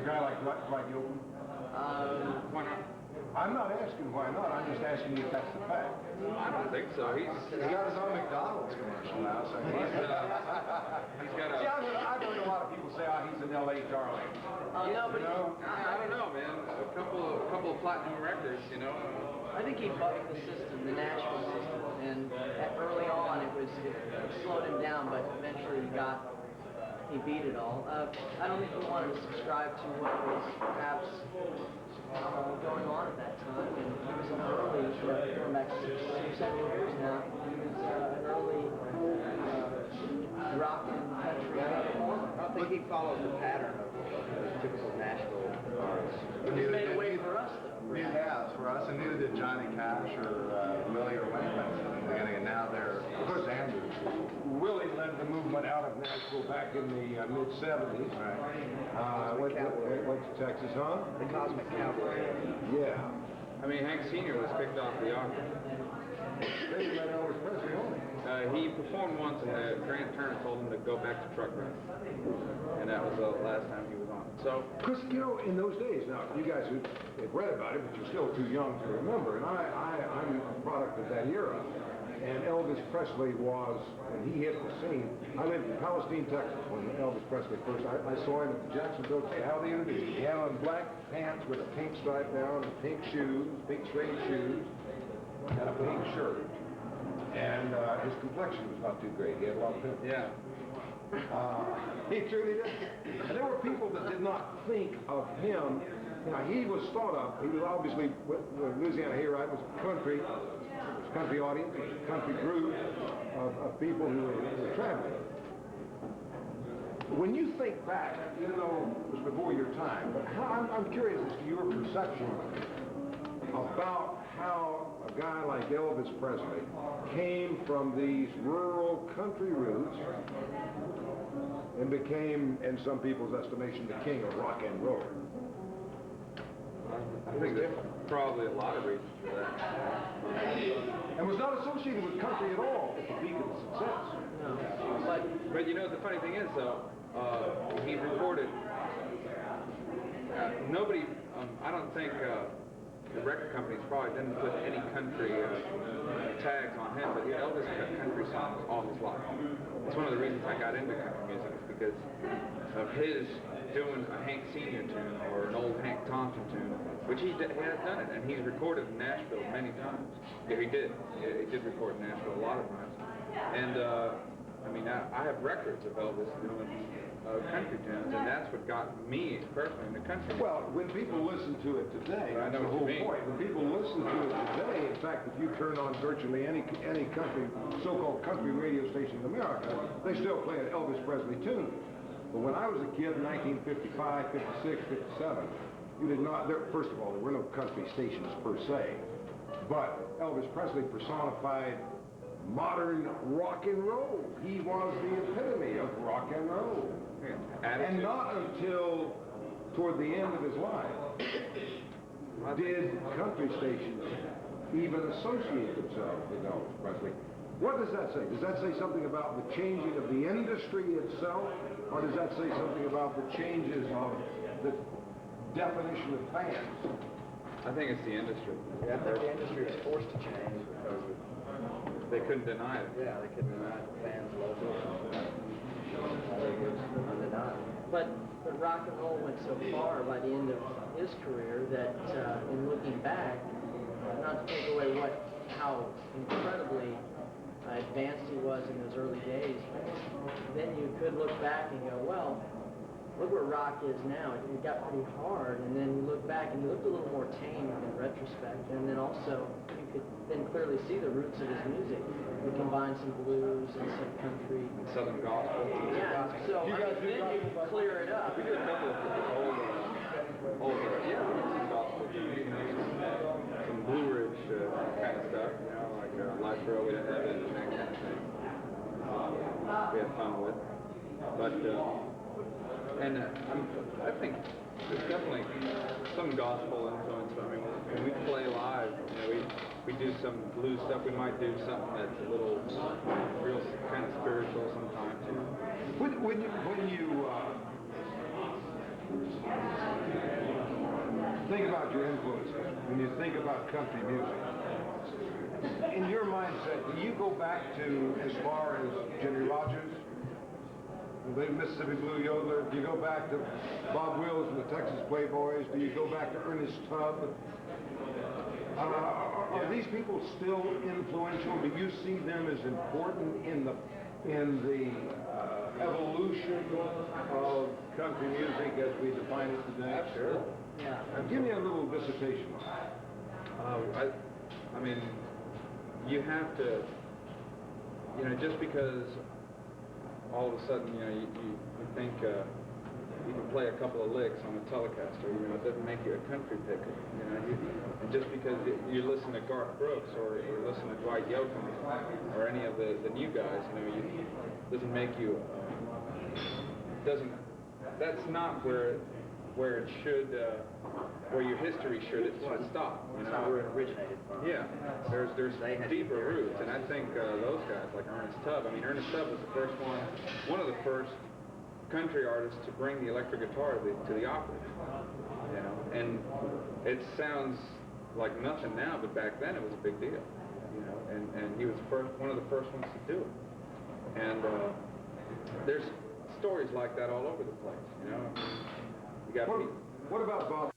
A guy like Gilpin? Why not? I'm not asking why not, I'm just asking you if that's the fact. I don't think so. He's got his own McDonald's commercial now, so he's got a... See, I've heard a lot of people say, he's an L.A. darling. No, but I don't know, man. A couple of platinum records, you know. I think he bucked the system, the Nashville system, and early on it slowed him down, but eventually he beat it all. I don't think he wanted to subscribe to what was perhaps going on at that time, and he was an early, going back 6 or 7 years now, he was an early rock and country performer. I don't think he followed the pattern of typical Nashville artists. He's made a way for us, though. He has, for us, and neither did Johnny Cash or Willie or Wayne in the beginning, and now they're Sanders. Willie led the movement out of Nashville back in the mid-70s. Right. Went to Texas, huh? The Cosmic Cowboy. Yeah. I mean, Hank Sr. was picked off the ark. They let Elvis Presley on. He performed once, and Grant Turner told him to go back to truck running. And that was the last time he was on it. So, because, you know, in those days, now, you guys have read about it, but you're still too young to remember, and I'm a product of that era. And Elvis Presley was, when he hit the scene, I lived in Palestine, Texas, when Elvis Presley first, I saw him at the Jacksonville. How they introduced him. He had on black pants with a pink stripe down, and pink shoes, pink suede shoes, and a pink shirt. And his complexion was not too great. He had a lot of pimples. yeah. He truly did. And there were people that did not think of him. You know, he was thought of. He was obviously, Louisiana Hayride was country. Country audience, a country group of people who were traveling. When you think back, even though it was before your time, but I'm curious as to your perception about how a guy like Elvis Presley came from these rural country roots and became, in some people's estimation, the king of rock and roll. I think there's probably a lot of reasons for that. And was not associated with country at all at the peak of his success. No. But you know, the funny thing is, though, he recorded, nobody, I don't think the record companies probably didn't put any country tags on him, but Elvis cut country songs all his life. It's one of the reasons I got into country music, is because of his doing a Hank Sr. tune or an old Hank Thompson tune, which he has done it, and he's recorded in Nashville many times. Yeah, he did. He did record in Nashville a lot of times. And, I mean, I have records of Elvis doing country tunes, and that's what got me personally into country. Well, when people listen to it today, that's the whole point. When people listen to it today, in fact, if you turn on virtually any country, so-called country radio station in America, they still play an Elvis Presley tune. But when I was a kid in 1955, 56, 57, you did not, first of all, there were no country stations per se, but Elvis Presley personified modern rock and roll. He was the epitome of rock and roll. And not until toward the end of his life did country stations even associate themselves with Elvis Presley. What does that say? Does that say something about the changing of the industry itself, or does that say something about the changes of the definition of fans? I think it's the industry. Yeah, I think the industry was forced to change because they couldn't deny it. Yeah, they couldn't deny it. The fans loved it. It was undeniable. But rock and roll went so far by the end of his career that in looking back, not to take away how incredibly advanced he was in those early days, then you could look back and go, well, look where rock is now. It got pretty hard, and then you look back and you looked a little more tame in retrospect, and then also you could then clearly see the roots of his music. You combine some blues and some country. And Southern gospel. Yeah, so then you clear it up. We did a couple of older, yeah, some gospel tunes, some Blue Ridge kind of stuff, you know, like Life for Early to Heaven and that kind of thing. We had fun with. But, and I think there's definitely some gospel influence. I mean, when we play live, you know, we do some blues stuff. We might do something that's a little real kind of spiritual sometimes. You know? When you Think about your influences when you think about country music. In your mindset, do you go back to as far as Jimmy Rogers, the Mississippi Blue Yodeler? Do you go back to Bob Wills and the Texas Playboys? Do you go back to Ernest Tubb? Are these people still influential? Do you see them as important in the evolution of country music as we define it today? Sure. Yeah. Give me a little dissertation on that. I mean, you have to, you know, just because all of a sudden, you know, you think you can play a couple of licks on a Telecaster, you know, it doesn't make you a country picker, you know. And just because you listen to Garth Brooks or listen to Dwight Yoakam or any of the new guys, you know, doesn't make you, that's not where it should, where your history should stop. You know, where it originated from. Yeah, there's deeper roots, and I think those guys like Ernest Tubb. I mean, Ernest Tubb was the first one of the first country artists to bring the electric guitar to the opera. You know, and it sounds like nothing now, but back then it was a big deal. You know, and he was one of the first ones to do it. And there's stories like that all over the place. You know. What about Bob?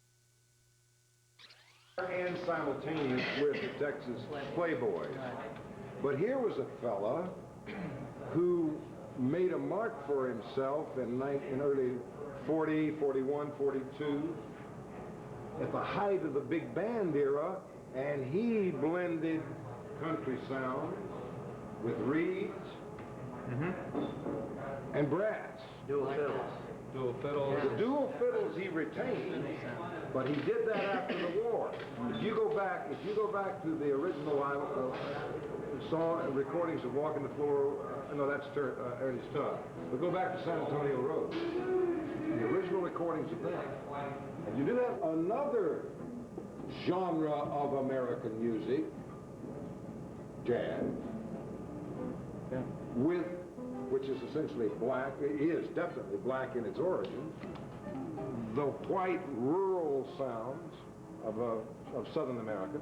And simultaneous with the Texas Playboys. But here was a fella who made a mark for himself in early 40, 41, 42, at the height of the big band era, and he blended country sound with reeds and brass. Dual fiddles. Dual fiddles. The dual fiddles he retained, but he did that after the war. If you go back to the original song recordings of Walking the Floor, no, that's Ernest Tubb. But go back to San Antonio Road, the original recordings of that. And you do have another genre of American music, jazz, which is essentially black, it is definitely black in its origins, the white rural sounds of Southern America.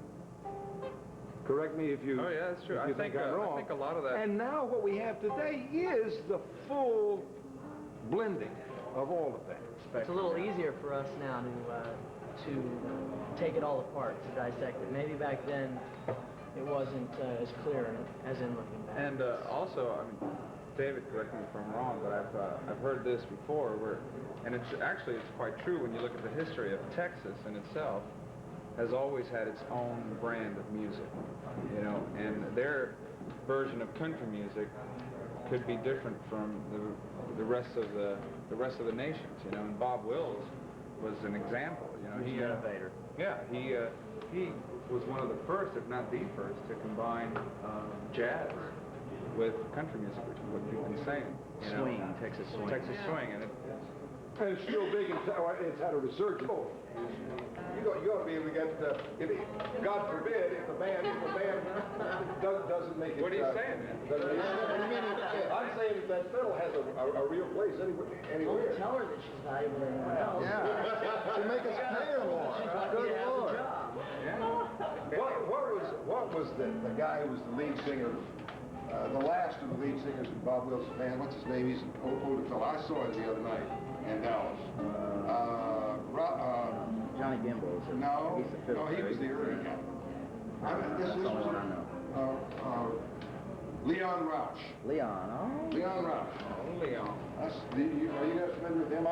Correct me if you Oh yeah, that's true. if you think I'm wrong. I think a lot of that. And now what we have today is the full blending of all of that. It's a little easier for us now to take it all apart, to dissect it. Maybe back then it wasn't as clear as in looking back. And also, I mean, David, correct me if I'm wrong, but I've heard this before, and it's quite true when you look at the history of Texas in itself. Has always had its own brand of music, you know, and their version of country music could be different from the rest of the nations, you know. And Bob Wills was an example, you know. He's an innovator. Yeah, he was one of the first, if not the first, to combine jazz with country music, which is what you've been saying. You know? Swing, Texas swing. Texas swing, and it's still big, and it's had a resurgence. You ought to be able to get, God forbid, if the band doesn't make it. What are you saying, man? I'm saying that fiddle has a real place anywhere. Don't tell her that she's valuable anywhere else. Yeah. To make us pay her more. Good Lord. What was the guy who was the lead singer, the last of the lead singers in Bob Wills' band? What's his name? He's an older fellow. I saw him the other night in Dallas. Johnny Gimble. No, He's the fiddle he was the early guy. This the only one I know. Leon Rauch. Leon, oh. Leon Rauch. Leon. You guys familiar with him? I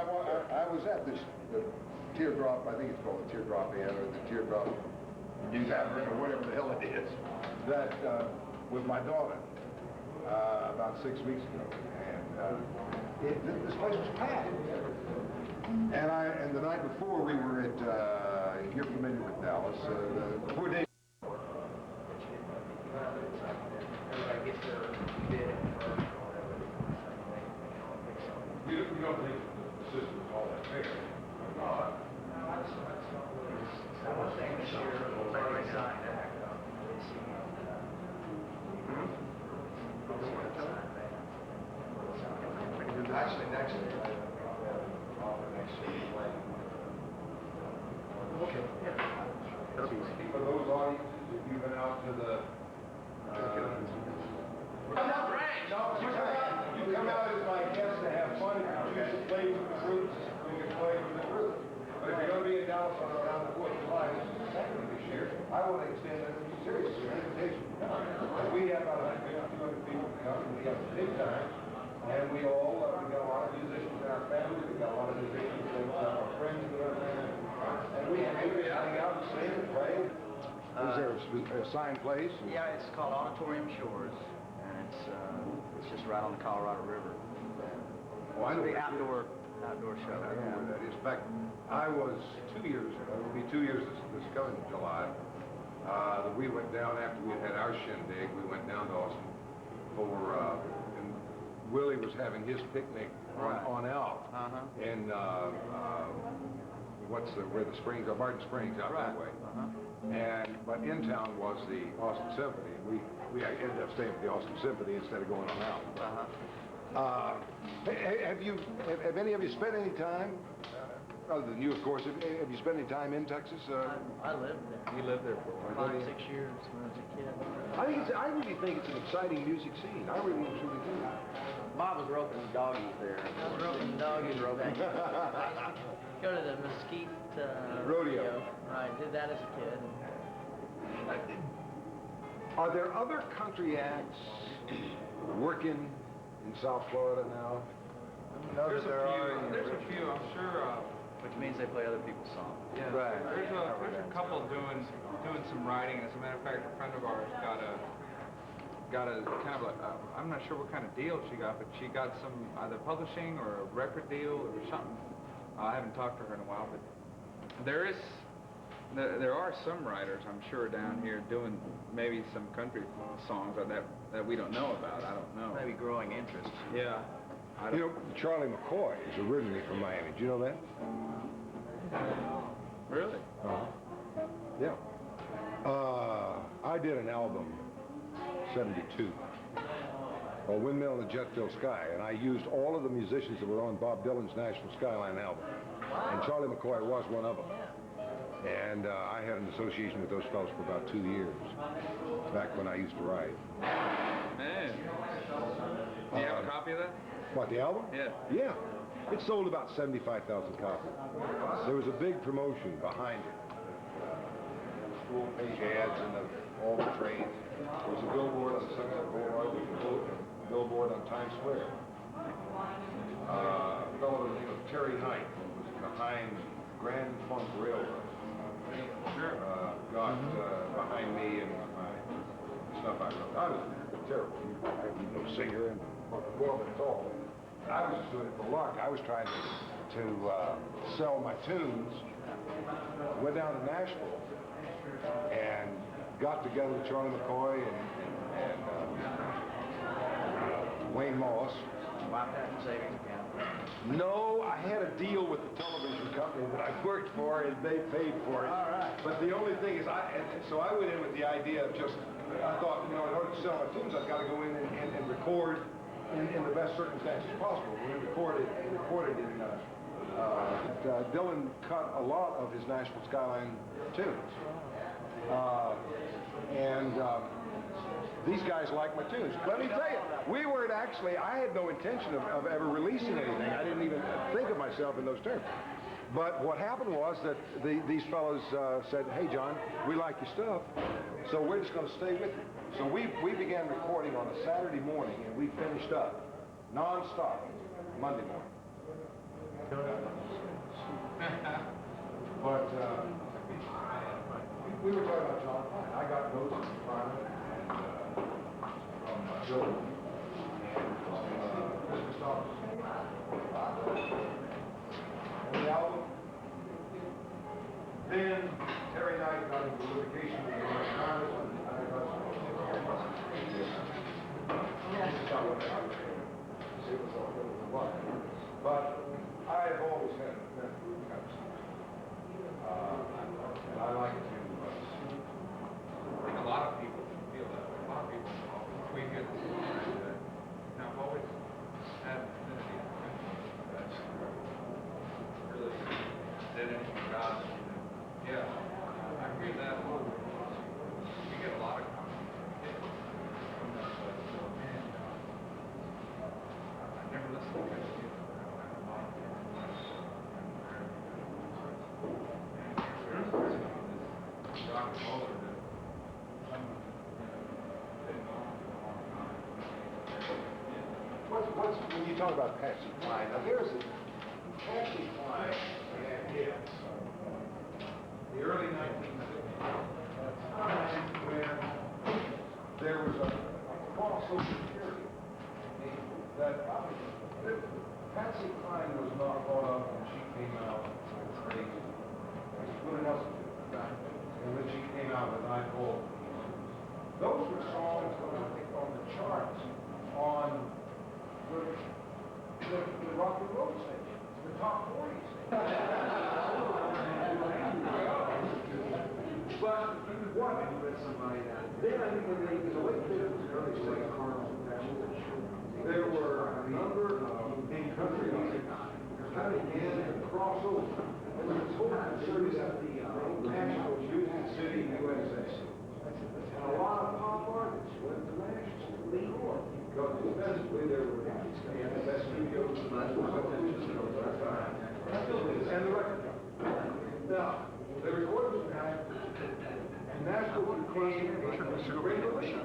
was at the Teardrop, I think it's called the Teardrop Inn, or the Teardrop Tavern, or whatever the hell it is, that with my daughter about 6 weeks ago. And this place was packed. And the night before we were at, you're familiar with Dallas, the poor day. You don't think the system is all that fair? Actually, next year. you've been out to the... You come out as my guest to have fun. If you choose to play with the groups, we can play with the group. But if you're going to be in Dallas on around the 4th of July, which is exactly this year, I want to extend a serious invitation to come. Because we have about 150, 200 people to come, and we have a big time. And we all, we got a lot of musicians in our family, we got a lot of musicians and our friends in our family. And we hang out and sing and play. Is there a signed place? Yeah, it's called Auditorium Shores, and it's just right on the Colorado River. Oh, I know. It's the outdoor show. I know where that is. In fact, I was 2 years ago, it will be 2 years this coming July, that we went down after we had our shindig, we went down to Austin for, and Willie was having his picnic on Elk. And where the springs are, Martin Springs out that way. But in town was the Austin Symphony. We ended up staying at the Austin Symphony instead of going on out. Have any of you spent any time, other than you, of course, have you spent any time in Texas? I lived there. You lived there for 5, 6 years when I was a kid. I really think it's an exciting music scene. I really truly do. Bob was roping doggies there. I was roping doggies back then. I used to go to the Mesquite Rodeo. Right, did that as a kid. Are there other country acts working in South Florida now? There's a few, I'm sure. Which means they play other people's songs. Yeah, Right. There's a couple doing some writing. As a matter of fact, a friend of ours got a kind of I'm not sure what kind of deal she got, but she got some either publishing or a record deal or something. I haven't talked to her in a while, but there are some writers, I'm sure, down here doing maybe some country songs that we don't know about. I don't know. Maybe growing interest. Yeah. You know, Charlie McCoy is originally from Miami. Do you know that? Really? Yeah. I did an album, 72, called Windmill in the Jet-Filled Sky, and I used all of the musicians that were on Bob Dylan's National Skyline album. And Charlie McCoy was one of them. And I had an association with those fellows for about 2 years, back when I used to write. Man. Do you have a copy of that? What, the album? Yeah. Yeah. It sold about 75,000 copies. There was a big promotion behind it. School page ads in all the trains. There was a billboard on Sunset Boulevard. There was a billboard on Times Square. A fellow by the name of Terry Hine was behind Grand Funk Railroad. Sure. Got behind me and my stuff I wrote. I was terrible. I was no singer and performer at all. I was just doing it for lark. I was trying to sell my tunes. Went down to Nashville and got together with Charlie McCoy and Wayne Moss. Wiped out your savings account. No, I had a deal with the television company that I worked for, and they paid for it. All right. But the only thing is, so I went in with the idea of just, I thought, you know, in order to sell my tunes, I've got to go in and record in the best circumstances possible. We recorded in, Dylan cut a lot of his National Skyline tunes. These guys like my tunes. Let me tell you, we weren't actually, I had no intention of ever releasing anything. I didn't even think of myself in those terms. But what happened was that these fellows said, hey, John, we like your stuff, so we're just going to stay with you. So we began recording on a Saturday morning, and we finished up non-stop Monday morning. But we were talking about John Pine. I got notes from Bill and Mr. Stoddard. And the album. Then Terry Knight got into litigation with the Congress, and I got some. This is not what I was saying. It was a lot. But I have always had that kind of stuff. And I like to. I think a lot of people feel that. A lot of people, we hear this, I've always had an affinity for country. That's really did anything about it. Yeah, I hear that. You get When you talk about Patsy Cline, now there's a Patsy Cline had hits. The early 1960s, when there was a crossover period that Patsy Cline was not brought up when she came out with Crazy. Willie Nelson did. And then she came out with Night Ball. Those were songs that I think on the charts on the rock and roll station, the top 40 station. But what? Then I think in the late 50s, early 60s, there were a number of in country music that began to cross over. And there was whole series at the National Music City, USA. And a lot of pop artists went to Nashville. Lee Holt, because defensively there were the best studios and the record company. Now, they recorded the night, and Nashville became a radio station.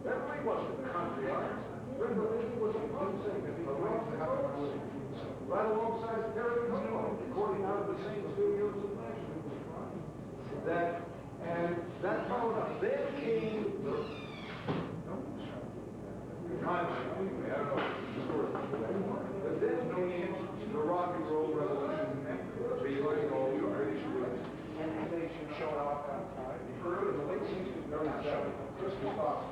That really wasn't a country artist. Brenda Lee was a punk singer, right alongside Terry Costello, recording out of the same studios in Nashville. That followed up. Then came the but then came the rock and roll revolution, reuniting all the British roots. And they should show up on time. In the late 60s, early 70s, Christmas Boston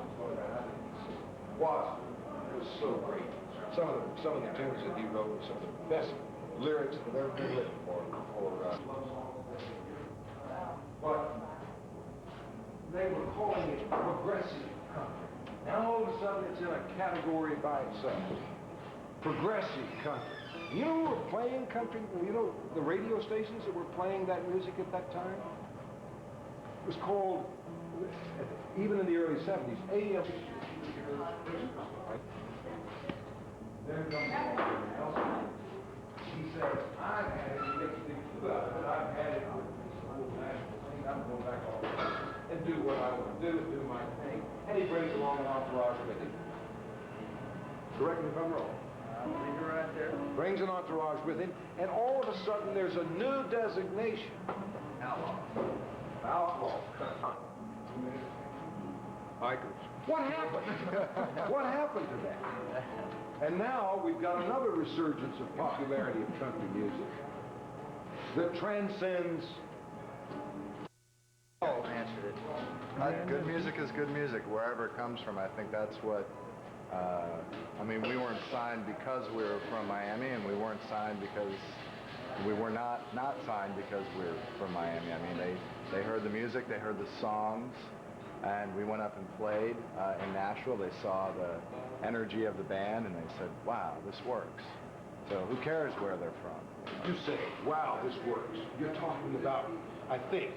was so great. Some of the tunes that he wrote were some of the best lyrics that have ever been written but they were calling it progressive country. Now all of a sudden it's in a category by itself. Progressive country. You know who were playing country? You know the radio stations that were playing that music at that time? It was called, even in the early 70s, AM. Then comes Nelson. He says, I've had it, he makes a big deal out of it, I've had it with this whole national thing, I'm going back all and do what I want to do my thing. And he brings along an entourage with him. Correct me if I'm wrong. You're right there. Brings an entourage with him, and all of a sudden there's a new designation. Outlaw. Outlaw. Bikers. What happened? What happened to that? And now we've got another resurgence of popularity of country music that transcends. Oh, answered it. Good music is good music, wherever it comes from. I think that's what. I mean, we weren't signed because we were from Miami, and we weren't signed because we were not signed because we're from Miami. I mean, they heard the music, they heard the songs, and we went up and played in Nashville. They saw the energy of the band, and they said, wow, this works. So who cares where they're from? You say, wow, this works. You're talking about, I think,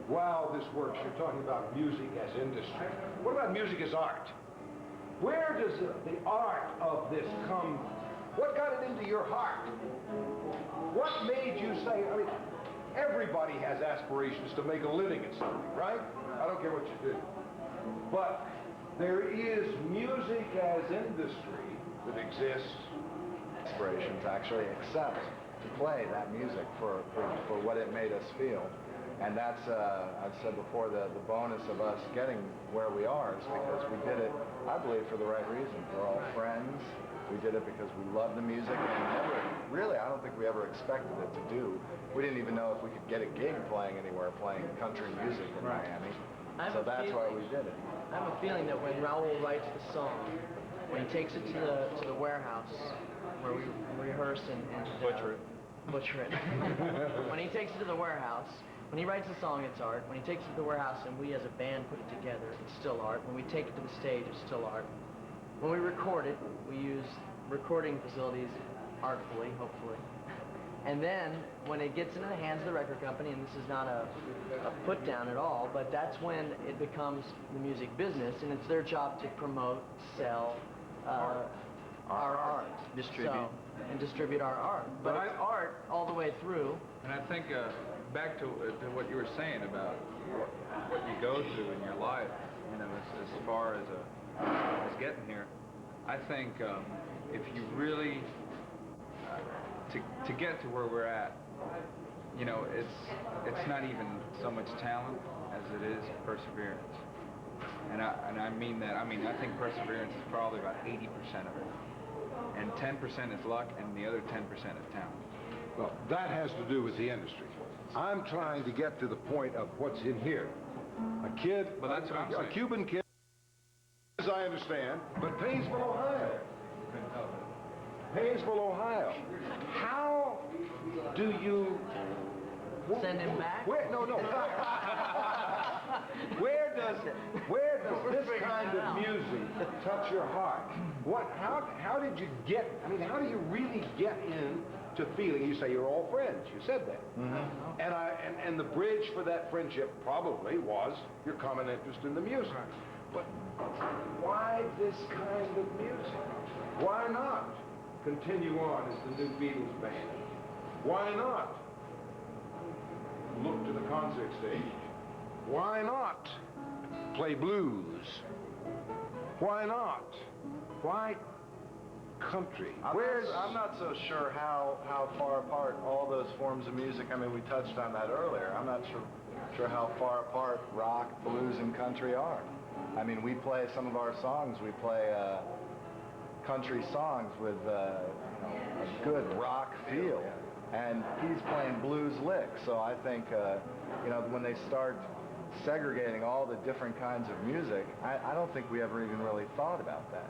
wow, this works. You're talking about music as industry. What about music as art? Where does the art of this come? What got it into your heart? What made you say, I mean, everybody has aspirations to make a living at something, right? I don't care what you do. But there is music as industry that exists. Aspirations actually accept to play that music for what it made us feel. And that's, I've said before, the bonus of us getting where we are is because we did it, I believe, for the right reason. We're all friends. We did it because we love the music, and really, I don't think we ever expected it to do. We didn't even know if we could get a gig playing anywhere, playing country music in Miami. So that's why we did it. I have a feeling that when Raul writes the song, when he takes it to the warehouse where we rehearse and butcher it. When he takes it to the warehouse, when he writes a song, it's art. When he takes it to the warehouse and we as a band put it together, it's still art. When we take it to the stage, it's still art. When we record it, we use recording facilities artfully, hopefully. And then, when it gets into the hands of the record company, and this is not a put down at all, but that's when it becomes the music business, and it's their job to promote, sell our art. Distribute. And distribute our art. But it's art all the way through. And I think back to what you were saying about what you go through in your life, you know, as far as getting here. I think if you really to get to where we're at, you know, it's not even so much talent as it is perseverance. And I mean that. I mean, I think perseverance is probably about 80% of it. And 10% is luck, and the other 10% is talent. Well, that has to do with the industry. I'm trying to get to the point of what's in here. A kid, Well, that's what I'm saying. a Cuban kid, as I understand, but Painesville, Ohio. Painesville, Ohio. How do you... Send him back? No. Where does this kind of music touch your heart? How did you get, I mean, how do you really get into feeling? You say you're all friends. You said that. Mm-hmm. And the bridge for that friendship probably was your common interest in the music. But why this kind of music? Why not continue on as the new Beatles band? Why not look to the concert stage? Why not play blues? Why not? Why country? I'm not so sure how far apart all those forms of music, I mean, we touched on that earlier. I'm not sure how far apart rock, blues, and country are. I mean, we play some of our songs, we play country songs with you know, a good rock feel. And he's playing blues licks, so I think, you know, when they start segregating all the different kinds of music, I don't think we ever even really thought about that.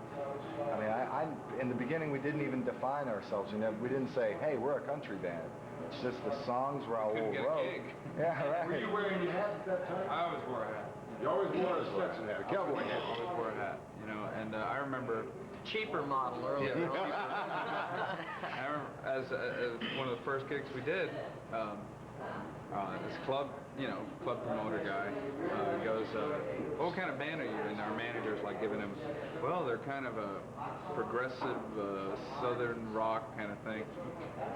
I mean, in the beginning, we didn't even define ourselves. You know, we didn't say, hey, we're a country band. It's just the songs Raul wrote. Yeah, right. Were you wearing your hat at that time? I always wore a hat. You always wore a Stetson hat, a cowboy hat. I always wore a hat, you know, and I remember... Cheaper model earlier. Yeah, I remember as one of the first gigs we did, this club, you know, club promoter guy goes, what kind of band are you? And our manager's like giving him, well, they're kind of a progressive southern rock kind of thing.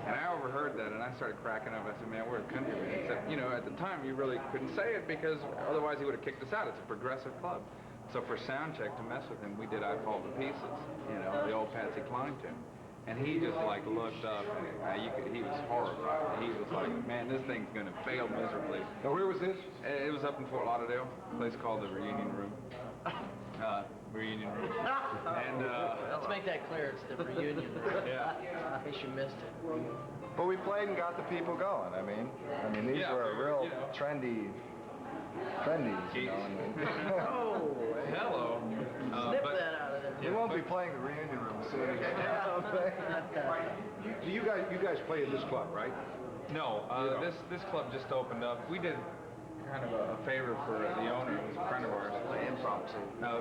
And I overheard that and I started cracking up. I said, man, we're a country band. Except, you know, at the time you really couldn't say it because otherwise he would have kicked us out. It's a progressive club. So for sound check to mess with him, we did I Fall to Pieces, you know, the old Patsy Cline tune. And he just like looked up and he was horrified. He was like, man, this thing's going to fail miserably. Now, where was this? It was up in Fort Lauderdale, a place called the Reunion Room. Reunion Room. And, let's make that clear, it's the Reunion. Yeah. In case you missed it. But we played and got the people going. I mean, these were real, you know, trendies, you know. Oh, hello. snip that out of there. We won't be playing the Reunion Room soon again. Do you guys play in this club, right? No, this club just opened up. We did kind of a favor for the owner, who's a friend of ours. Improv.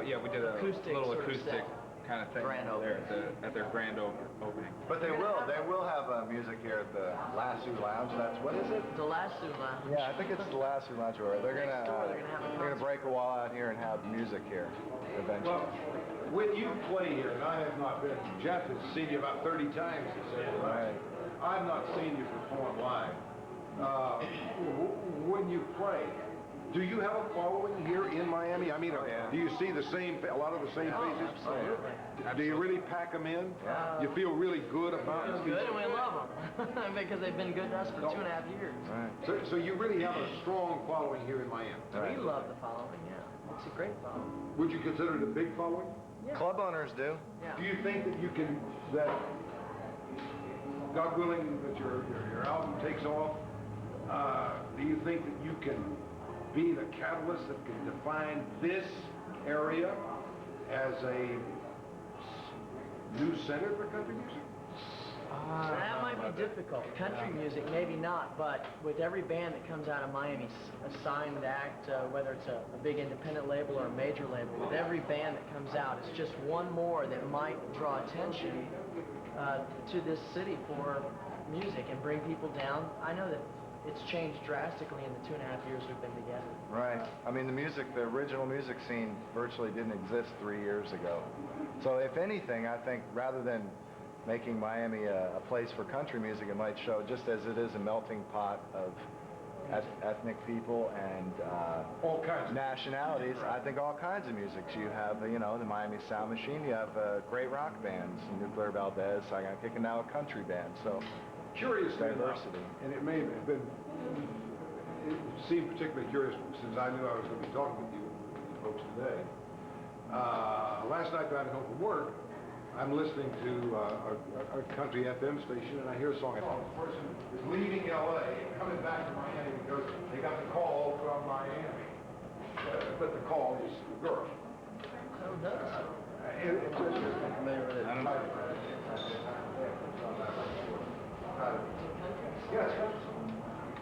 Yeah, we did a Acoustic little sort of acoustic set. kind of thing Grand there at their grand opening. But they will have music here at the Lasso Lounge. What is it? The Lasso Lounge. Yeah, I think it's the Lasso Lounge. Where they're gonna break a wall out here and have music here eventually. Well, when you play here, and I have not been, Jeff has seen you about 30 times, he said, Right. I've not seen you perform live. When you play, do you have a following here in Miami? I mean, do you see a lot of the same faces? Absolutely. Do you really pack them in? Yeah. You feel really good about Feels good, and we love them because they've been good to us for 2.5 years. Right. So you really have a strong following here in Miami? Right. We love the following, yeah. It's a great following. Would you consider it a big following? Yeah. Club owners do. Yeah. Do you think that you can, that God willing, that your album takes off, do you think that you can be the catalyst that can define this area as a new center for country music? That might be difficult. Country music, maybe not, but with every band that comes out of Miami, a signed act, whether it's a big independent label or a major label, with every band that comes out, it's just one more that might draw attention to this city for music and bring people down. I know that it's changed drastically in the 2.5 years we've been together. Right. I mean, the original music scene virtually didn't exist 3 years ago. So if anything, I think rather than making Miami a place for country music, it might show, just as it is a melting pot of ethnic people and All kinds. nationalities. I think all kinds of music. You have, you know, the Miami Sound Machine. You have great rock bands, Nuclear Valdez, Saigon Kicking, now a country band. So Curiously diversity. enough, and it may have been, it seemed particularly curious since I knew I was going to be talking with you folks today. Last night driving home from work, I'm listening to a country FM station, and I hear a song. The person is leaving L.A. and coming back to Miami because they got the call from Miami. But the call is a girl. Oh, no. It's Familiar with it. I don't know. Yes,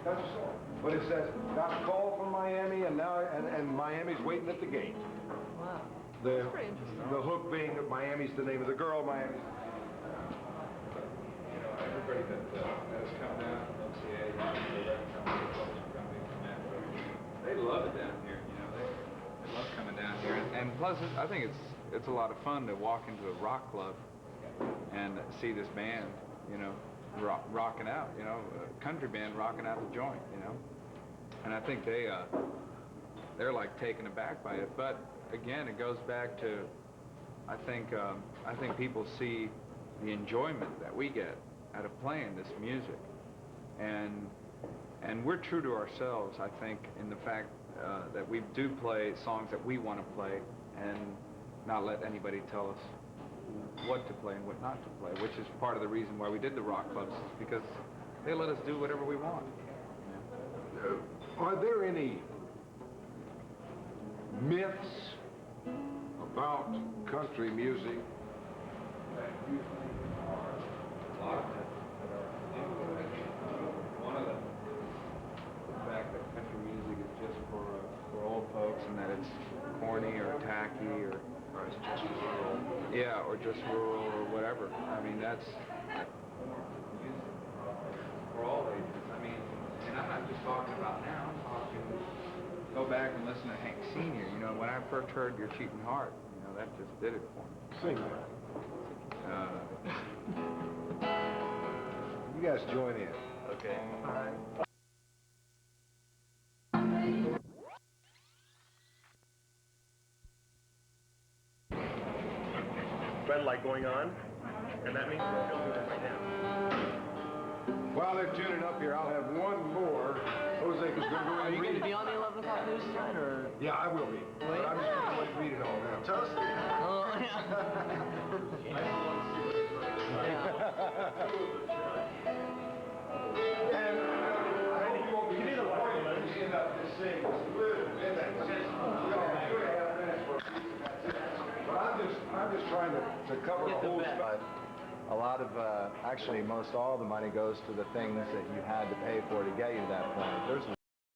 that's a song. But it says, got a call from Miami, and now and Miami's waiting at the gate. Wow. The hook being that Miami's the name of the girl, Miami's. You know, everybody that has come down from OCA, the record company from Nashville, they love it down here. You know, they love coming down here, and plus, I think it's a lot of fun to walk into a rock club and see this band, you know, rocking out. You know, a country band rocking out the joint. You know, and I think they're like taken aback by it, but. Again, it goes back to, I think people see the enjoyment that we get out of playing this music, and we're true to ourselves, I think, in the fact that we do play songs that we want to play, and not let anybody tell us what to play and what not to play, which is part of the reason why we did the rock clubs, because they let us do whatever we want. Are there any myths about country music? A lot of it. One of them, the fact that country music is just for old folks, and that it's corny or tacky or it's just rural. Yeah, or just rural or whatever. I mean, that's for all ages. I mean, and I'm not just talking about now. I'm talking. Go back and listen to Hank Sr. You know, when I first heard Your Cheating Heart, you know, that just did it for me. Sing that. You guys join in. Okay. All right. Red light going on, and that means we're filming it right now. While they're tuning up here, I'll have one more. Jose is going to go Are and you read going to be it. on the 11 o'clock news tonight, or? Yeah, I will be. But I'm just going to let you read it all now. Toasty. Oh, And I hope you won't be disappointed when you end up just saying just a little bit. We only have 2.5 minutes for but I'm just trying to cover a whole spectrum. A lot of, actually most all the money goes to the things that you had to pay for to get you to that point. There's